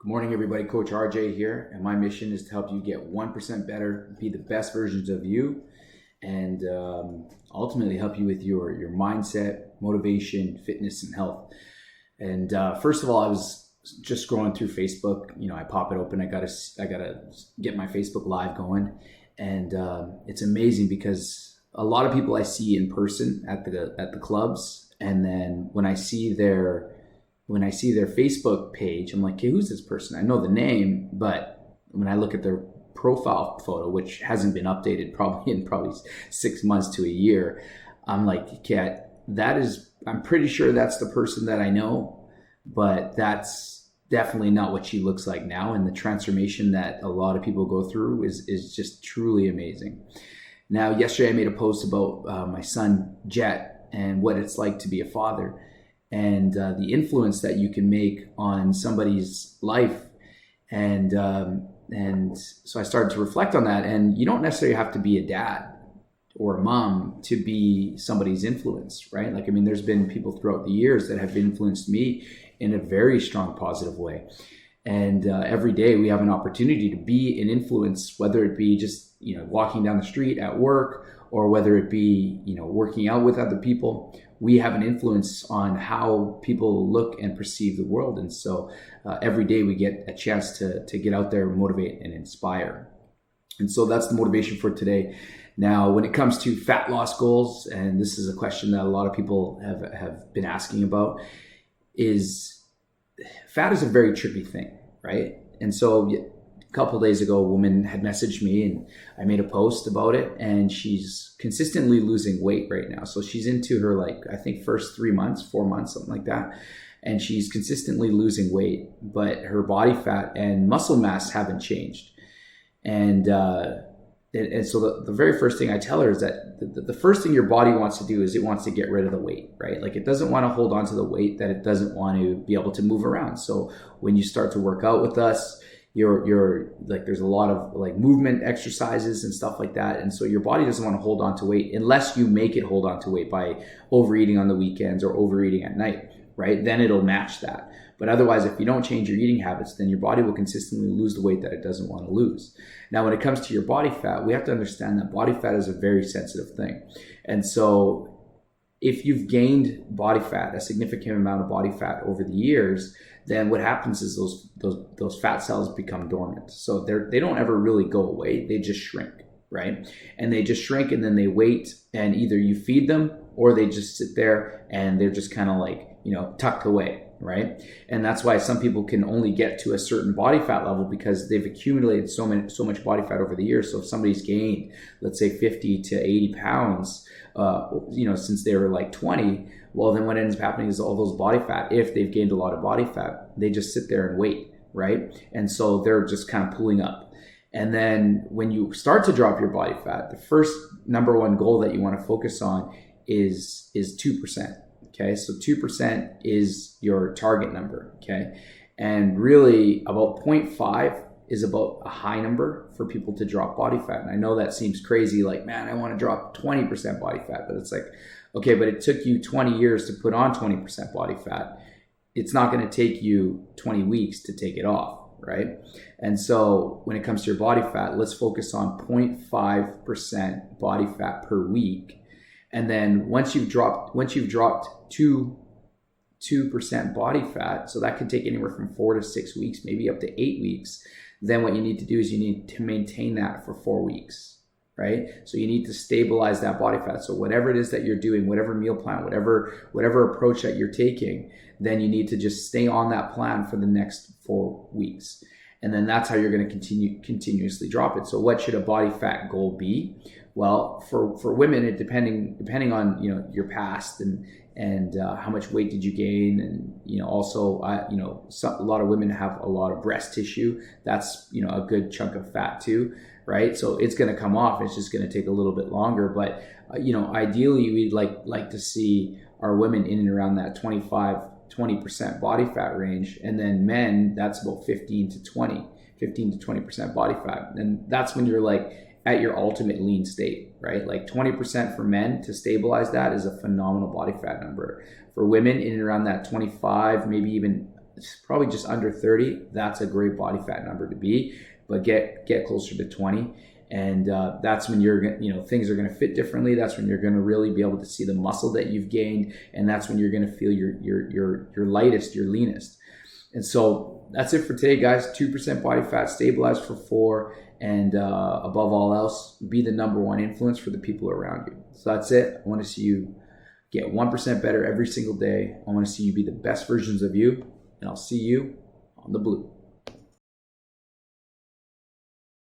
Good morning, everybody. Coach RJ here, and my mission is to help you get 1% better, be the best versions of you, and ultimately help you with your mindset, motivation, fitness, and health. And first of all, I was just scrolling through Facebook. I pop it open. I gotta get my Facebook Live going, and it's amazing because a lot of people I see in person at the clubs, and then when I see their Facebook page, I'm like, okay, who's this person? I know the name, but when I look at their profile photo, which hasn't been updated probably 6 months to a year, I'm like, okay, I'm pretty sure that's the person that I know, but that's definitely not what she looks like now. And the transformation that a lot of people go through is just truly amazing. Now, yesterday I made a post about my son, Jet, and what it's like to be a father, and the influence that you can make on somebody's life. And so I started to reflect on that. And you don't necessarily have to be a dad or a mom to be somebody's influence, right? There's been people throughout the years that have influenced me in a very strong, positive way. And every day we have an opportunity to be an influence, whether it be just, walking down the street at work, or whether it be, working out with other people. We have an influence on how people look and perceive the world. And so every day we get a chance to get out there, motivate, and inspire. And so that's the motivation for today. Now, when it comes to fat loss goals, and this is a question that a lot of people have been asking about, is fat is a very tricky thing, right? And so a couple of days ago, a woman had messaged me, and I made a post about it, and she's consistently losing weight right now. So she's into her, I think first 3 months, 4 months, something like that. And she's consistently losing weight, but her body fat and muscle mass haven't changed. And so the very first thing I tell her is that the first thing your body wants to do is it wants to get rid of the weight, right? It doesn't want to hold on to the weight that it doesn't want to be able to move around. So when you start to work out with us, you're there's a lot of movement exercises and stuff like that. And so your body doesn't want to hold on to weight unless you make it hold on to weight by overeating on the weekends or overeating at night, right? Then it'll match that. But otherwise, if you don't change your eating habits, then your body will consistently lose the weight that it doesn't want to lose. Now, when it comes to your body fat, we have to understand that body fat is a very sensitive thing. And so if you've gained body fat, a significant amount of body fat over the years, then what happens is those fat cells become dormant. So they don't ever really go away. They just shrink, right? And they just shrink, and then they wait, and either you feed them or they just sit there and they're just kind of tucked away, right? And that's why some people can only get to a certain body fat level because they've accumulated so much body fat over the years. So if somebody's gained, let's say 50 to 80 pounds, since they were 20, well, then what ends up happening is all those body fat, if they've gained a lot of body fat, they just sit there and wait, right? And so they're just kind of pulling up. And then when you start to drop your body fat, the first number one goal that you want to focus on is 2%. Okay, so 2% is your target number. Okay, and really about 0.5 is about a high number for people to drop body fat. And I know that seems crazy, man, I want to drop 20% body fat, but it's okay, but it took you 20 years to put on 20% body fat. It's not going to take you 20 weeks to take it off, right? And so when it comes to your body fat, let's focus on 0.5% body fat per week. And then once you've dropped 2% body fat, so that can take anywhere from 4 to 6 weeks, maybe up to 8 weeks, then what you need to do is you need to maintain that for 4 weeks, right? So you need to stabilize that body fat. So whatever it is that you're doing, whatever meal plan, whatever approach that you're taking, then you need to just stay on that plan for the next 4 weeks. And then that's how you're going to continuously drop it. So what should a body fat goal be? Well, for women, it depending on your past and how much weight did you gain, and also a lot of women have a lot of breast tissue. That's a good chunk of fat too, right? So it's going to come off. It's just going to take a little bit longer, but ideally we'd like to see our women in and around that 20% body fat range, and then men, that's about 15 to 20% body fat, and that's when you're at your ultimate lean state, right? 20% for men to stabilize that is a phenomenal body fat number. For women, in and around that 25, maybe even it's probably just under 30. That's a great body fat number to be, but get closer to 20. And that's when things are going to fit differently. That's when you're going to really be able to see the muscle that you've gained, and that's when you're going to feel your lightest, your leanest. And so that's it for today, guys. 2% body fat, stabilize for 4, and above all else, be the number one influence for the people around you. So that's it. I want to see you get 1% better every single day. I want to see you be the best versions of you, and I'll see you on the blue.